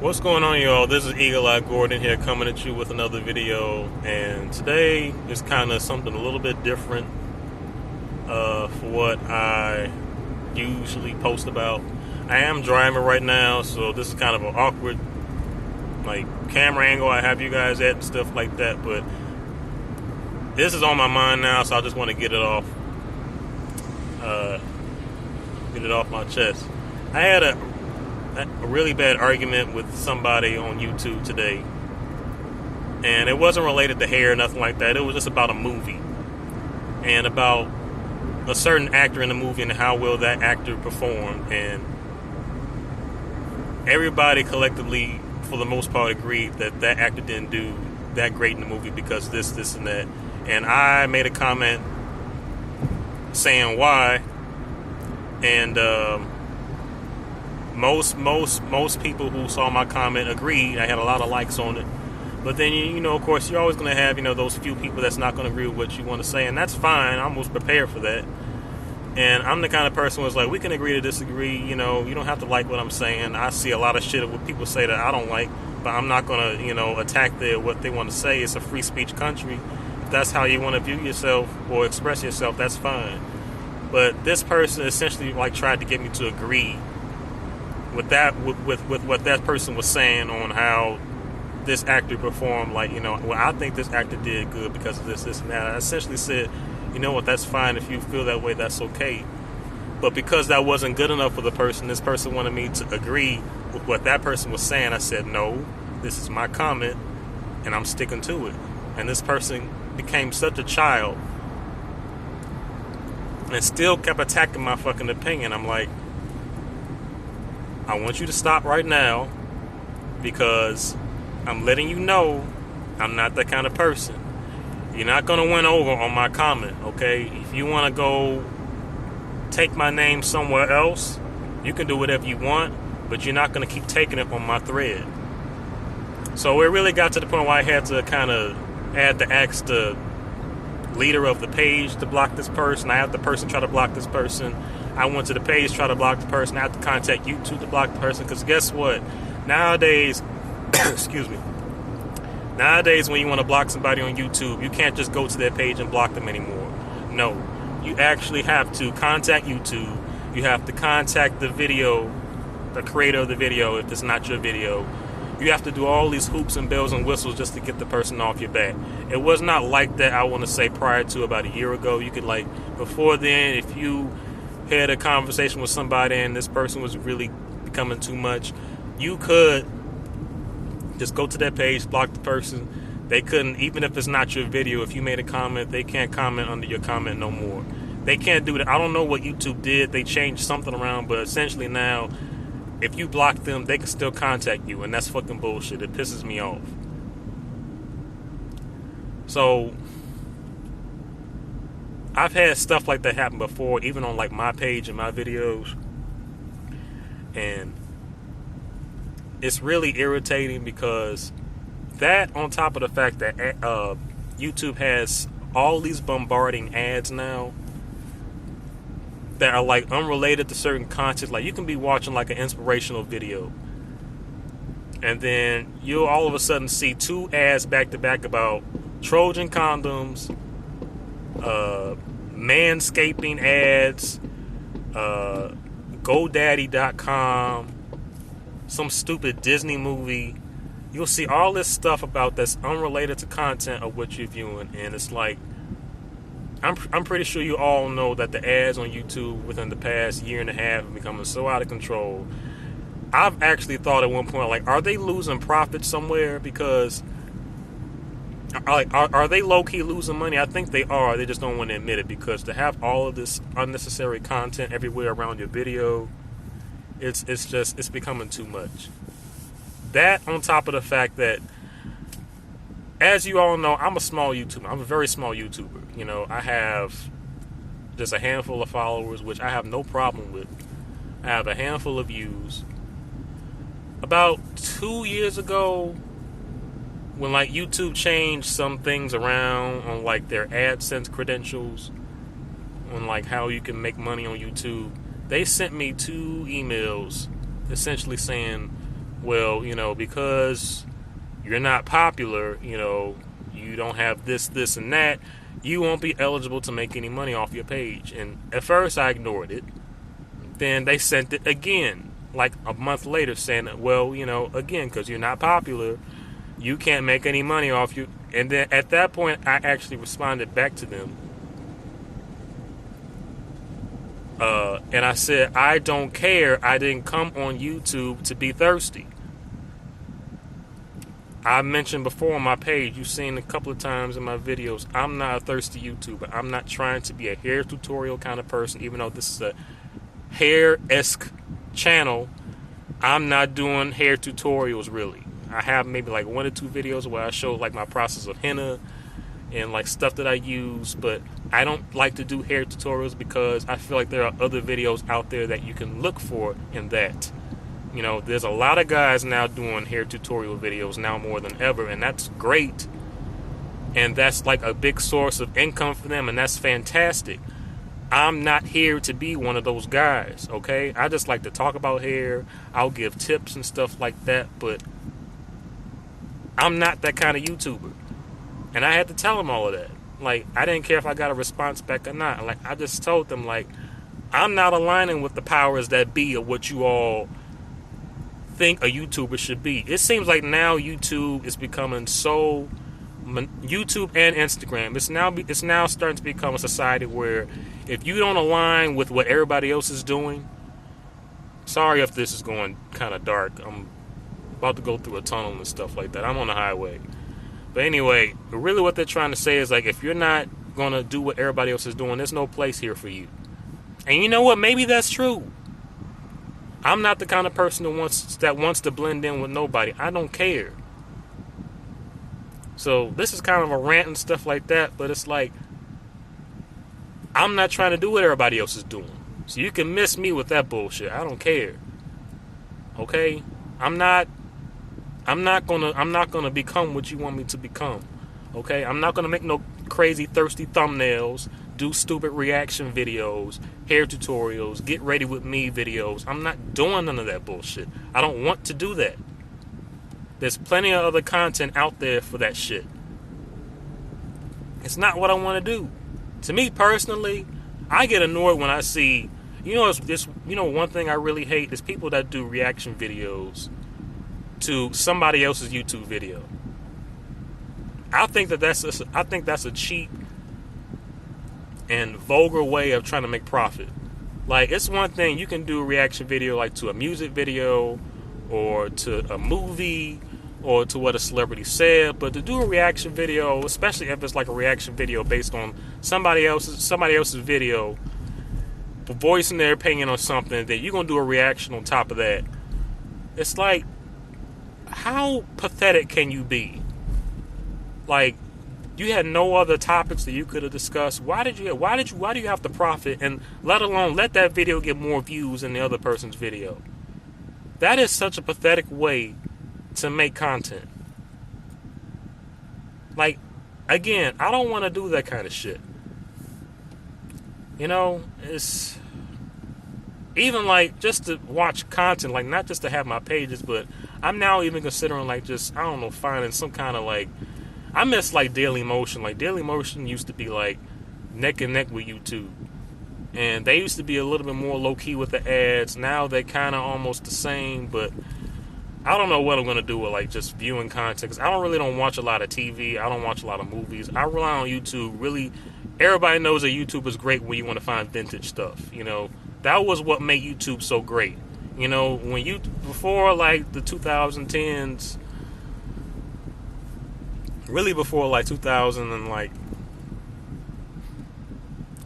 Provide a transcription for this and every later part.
What's going on, y'all? This is Eagle Eye Gordon here, coming at you with another video, and today is kind of something a little bit different for what I usually post about. I am driving right now, so this is kind of an awkward camera angle I have you guys at and stuff like that, but this is on my mind now, so I just want to get it off my chest. I had a really bad argument with somebody on YouTube today, and it wasn't related to hair or nothing like that. It was just about a movie and about a certain actor in the movie and how well that actor performed, and everybody collectively for the most part agreed that that actor didn't do that great in the movie because this and that, and I made a comment saying why, and most people who saw my comment agreed. I had a lot of likes on it, but then you know, of course, you're always going to have those few people that's not going to agree with what you want to say, and that's fine. I'm almost prepared for that. And I'm the kind of person who's like, we can agree to disagree. You don't have to like what I'm saying. I see a lot of shit what people say that I don't like, but I'm not going to attack what they want to say. It's a free speech country. If that's how you want to view yourself or express yourself, that's fine. But this person essentially tried to get me to agree with that, with what that person was saying on how this actor performed. Well, I think this actor did good because of this and that. I essentially said, you know what, that's fine. If you feel that way, that's okay. But because that wasn't good enough for the person, this person wanted me to agree with what that person was saying. I said, no, this is my comment, and I'm sticking to it. And this person became such a child and still kept attacking my fucking opinion. I'm like, I want you to stop right now, because I'm letting you know I'm not that kind of person. You're not going to win over on my comment, okay? If you want to go take my name somewhere else, you can do whatever you want, but you're not going to keep taking it on my thread. So it really got to the point where I had to kind of ask the leader of the page to block this person. I had the person try to block this person. I went to the page, try to block the person. I have to contact YouTube to block the person, because guess what? Nowadays, excuse me. Nowadays, when you want to block somebody on YouTube, you can't just go to their page and block them anymore. No, you actually have to contact YouTube. You have to contact the creator of the video if it's not your video. You have to do all these hoops and bells and whistles just to get the person off your back. It was not like that, I want to say, prior to about a year ago. You could, before then, if you had a conversation with somebody and this person was really becoming too much, you could just go to their page, block the person. They couldn't, even if it's not your video, if you made a comment, they can't comment under your comment no more. They can't do that. I don't know what YouTube did. They changed something around, but essentially now, if you block them, they can still contact you, and that's fucking bullshit. It pisses me off. So I've had stuff like that happen before, even on my page and my videos, and it's really irritating, because that, on top of the fact that YouTube has all these bombarding ads now that are unrelated to certain content. You can be watching an inspirational video, and then you'll all of a sudden see two ads back to back about Trojan condoms, manscaping ads, GoDaddy.com, some stupid Disney movie. You'll see all this stuff about that's unrelated to content of what you're viewing, and it's I'm pretty sure you all know that the ads on YouTube within the past year and a half have become so out of control. I've actually thought at one point, are they losing profit somewhere? Because are they low-key losing money? I think they are. They just don't want to admit it, because to have all of this unnecessary content everywhere around your video, it's becoming too much. That, on top of the fact that, as you all know, I'm a small YouTuber. I'm a very small YouTuber. I have just a handful of followers, which I have no problem with. I have a handful of views. About 2 years ago, when YouTube changed some things around on their AdSense credentials, on how you can make money on YouTube, they sent me 2 emails essentially saying, well, because you're not popular, you don't have this, and that, you won't be eligible to make any money off your page. And at first I ignored it. Then they sent it again, like a month later, saying, well, again, because you're not popular, you can't make any money off you. And then at that point, I actually responded back to them. And I said, I don't care. I didn't come on YouTube to be thirsty. I mentioned before on my page, you've seen a couple of times in my videos, I'm not a thirsty YouTuber. I'm not trying to be a hair tutorial kind of person, even though this is a hair-esque channel. I'm not doing hair tutorials, really. I have maybe like 1 or 2 videos where I show like my process of henna and like stuff that I use, but I don't like to do hair tutorials because I feel like there are other videos out there that you can look for in that. There's a lot of guys now doing hair tutorial videos now more than ever, and that's great. And that's like a big source of income for them, and that's fantastic. I'm not here to be one of those guys, okay? I just like to talk about hair. I'll give tips and stuff like that, but I'm not that kind of YouTuber. And I had to tell them all of that. Like, I didn't care if I got a response back or not. Like, I just told them, like, I'm not aligning with the powers that be of what you all think a YouTuber should be. It seems like now YouTube is becoming so... YouTube and Instagram, it's now starting to become a society where if you don't align with what everybody else is doing... Sorry if this is going kind of dark. I'm about to go through a tunnel and stuff like that. I'm on the highway. But anyway, really what they're trying to say is, like, if you're not going to do what everybody else is doing, there's no place here for you. And you know what? Maybe that's true. I'm not the kind of person that wants to blend in with nobody. I don't care. So this is kind of a rant and stuff like that, but it's like, I'm not trying to do what everybody else is doing. So you can miss me with that bullshit. I don't care. Okay? I'm not gonna become what you want me to become. Okay? I'm not gonna make no crazy thirsty thumbnails, do stupid reaction videos, hair tutorials, get ready with me videos. I'm not doing none of that bullshit. I don't want to do that. There's plenty of other content out there for that shit. It's not what I want to do. To me personally, I get annoyed when I see, one thing I really hate is people that do reaction videos to somebody else's YouTube video. I think that's a cheap and vulgar way of trying to make profit. Like, it's one thing you can do a reaction video like to a music video or to a movie or to what a celebrity said, but to do a reaction video, especially if it's like a reaction video based on somebody else's video, voicing their opinion on something, that you're gonna do a reaction on top of that. It's like, how pathetic can you be? Like, you had no other topics that you could have discussed. Why do you have to profit and let alone let that video get more views than the other person's video? That is such a pathetic way to make content. Like, again, I don't want to do that kind of shit. It's even like just to watch content, like not just to have my pages, but I'm now even considering like just, I don't know, finding some kind of like, I miss like Daily Motion. Like Daily Motion used to be like neck and neck with YouTube. And they used to be a little bit more low-key with the ads. Now they're kind of almost the same, but I don't know what I'm going to do with like just viewing content. Because I don't watch a lot of TV. I don't watch a lot of movies. I rely on YouTube. Really, everybody knows that YouTube is great when you want to find vintage stuff. That was what made YouTube so great. Before like the 2010s, really before like 2000 and like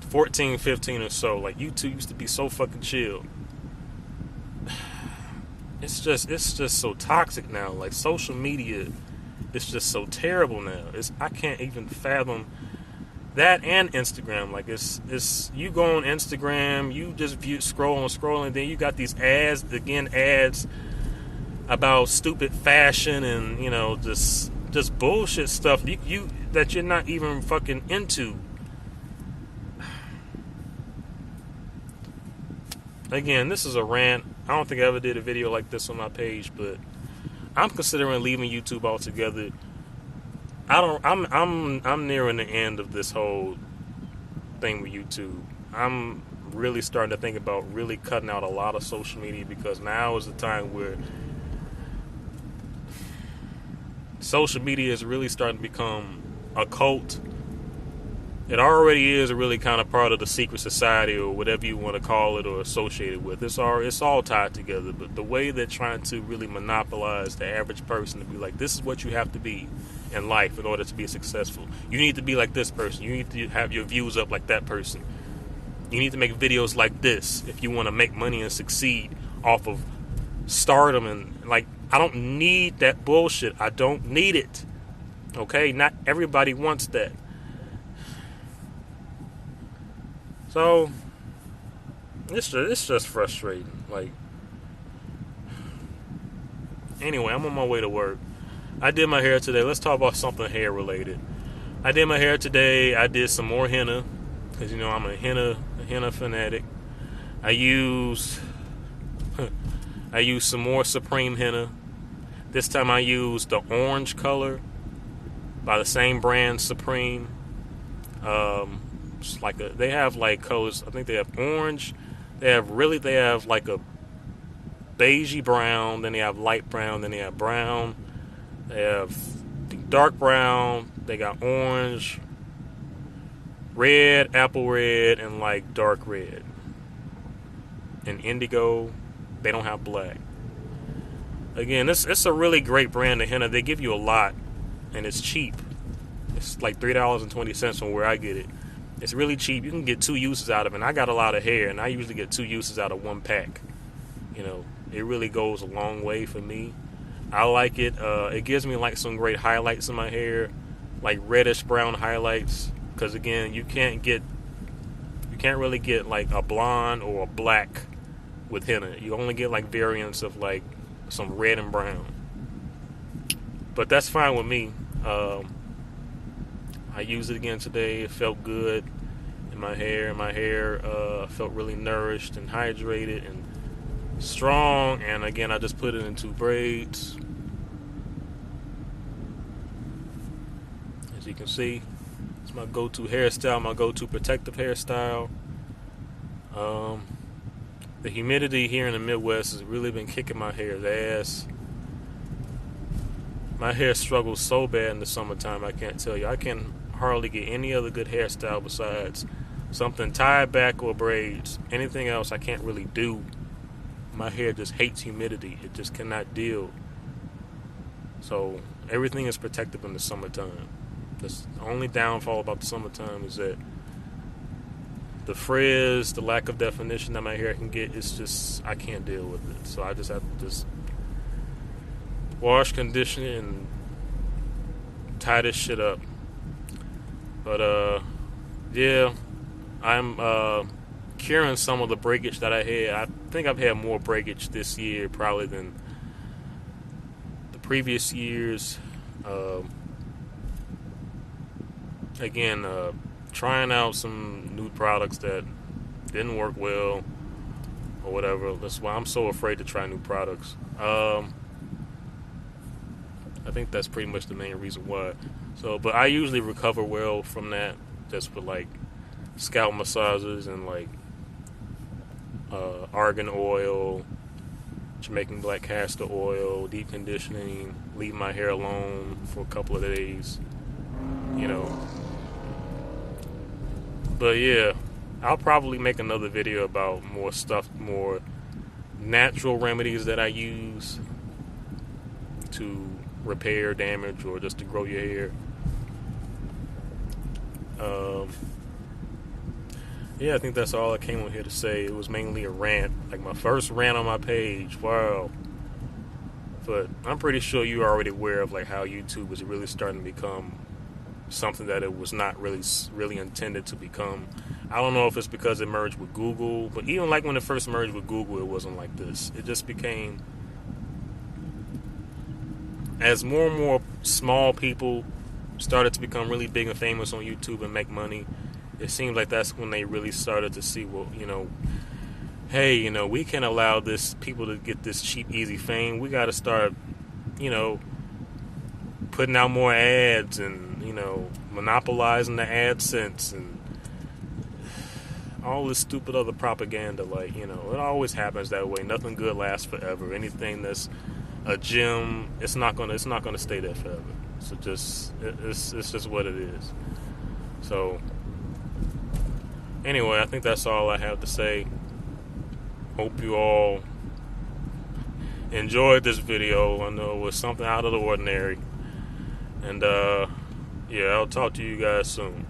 14, 15 or so, like YouTube used to be so fucking chill. It's just so toxic now. Like social media is just so terrible now. I can't even fathom that. And Instagram, like it's you go on Instagram, you just scrolling, then you got these ads about stupid fashion and just bullshit stuff you that you're not even fucking into. Again, this is a rant. I don't think I ever did a video like this on my page, but I'm considering leaving YouTube altogether. I'm nearing the end of this whole thing with YouTube. I'm really starting to think about really cutting out a lot of social media, because now is the time where social media is really starting to become a cult. It already is a really kind of part of the secret society, or whatever you want to call it, or associated with. It's all tied together. But the way they're trying to really monopolize the average person to be like, this is what you have to be in life in order to be successful. You need to be like this person. You need to have your views up like that person. You need to make videos like this if you want to make money and succeed off of stardom. And like, I don't need that bullshit. I don't need it. Okay? Not everybody wants that. So it's just frustrating. Like, anyway, I'm on my way to work. I did my hair today. Let's talk about something hair related. I did my hair today. I did some more henna, because you know I'm a henna fanatic. I used some more Supreme henna. This time I used the orange color by the same brand, Supreme. It's like they have like colors. I think they have orange. They have like a beigey brown. Then they have light brown. Then they have brown. They have dark brown. They got orange, red, apple red, and like dark red. And indigo. They don't have black. Again, it's a really great brand of henna. They give you a lot, and it's cheap. It's like $3.20 from where I get it. It's really cheap. You can get 2 uses out of it. And I got a lot of hair, and I usually get 2 uses out of 1 pack. You know, it really goes a long way for me. I like it. It gives me like some great highlights in my hair, like reddish brown highlights. Because again, you can't really get like a blonde or a black with henna. You only get like variants of like some red and brown. But that's fine with me. I used it again today. It felt good in my hair. My hair felt really nourished and hydrated and strong. And again, I just put it in 2 braids. As you can see, it's my go-to hairstyle, my go-to protective hairstyle. The humidity here in the Midwest has really been kicking my hair's ass. My hair struggles so bad in the summertime, I can't tell you. I can hardly get any other good hairstyle besides something tied back or braids. Anything else I can't really do. My hair just hates humidity. It just cannot deal. So everything is protective in the summertime. The only downfall about the summertime is that the frizz, the lack of definition that my hair can get, it's just, I can't deal with it. So I just have to just wash, condition it, and tie this shit up. But yeah, I'm curing some of the breakage that I had. I think I've had more breakage this year probably than the previous years. Again, trying out some new products that didn't work well or whatever. That's why I'm so afraid to try new products. I think that's pretty much the main reason why. So, but I usually recover well from that, just with like scalp massages and like argan oil, Jamaican black castor oil, deep conditioning, leave my hair alone for a couple of days, you know. But yeah, I'll probably make another video about more stuff, more natural remedies that I use to repair damage or just to grow your hair. Yeah, I think that's all I came on here to say. It was mainly a rant, like my first rant on my page. Wow. But I'm pretty sure you're already aware of like how YouTube is really starting to become something that it was not really intended to become. I don't know if it's because it merged with Google, but even like when it first merged with Google, it wasn't like this. It just became, as more and more small people started to become really big and famous on YouTube and make money, it seemed like that's when they really started to see, well, you know, hey, you know, we can't allow this people to get this cheap, easy fame. We got to start you know, putting out more ads and, you know, monopolizing the AdSense and all this stupid other propaganda. Like, you know, it always happens that way. Nothing good lasts forever. Anything that's a gem, it's not gonna stay there forever. So it's just what it is. So anyway, I think that's all I have to say. Hope you all enjoyed this video. I know it was something out of the ordinary. And yeah, I'll talk to you guys soon.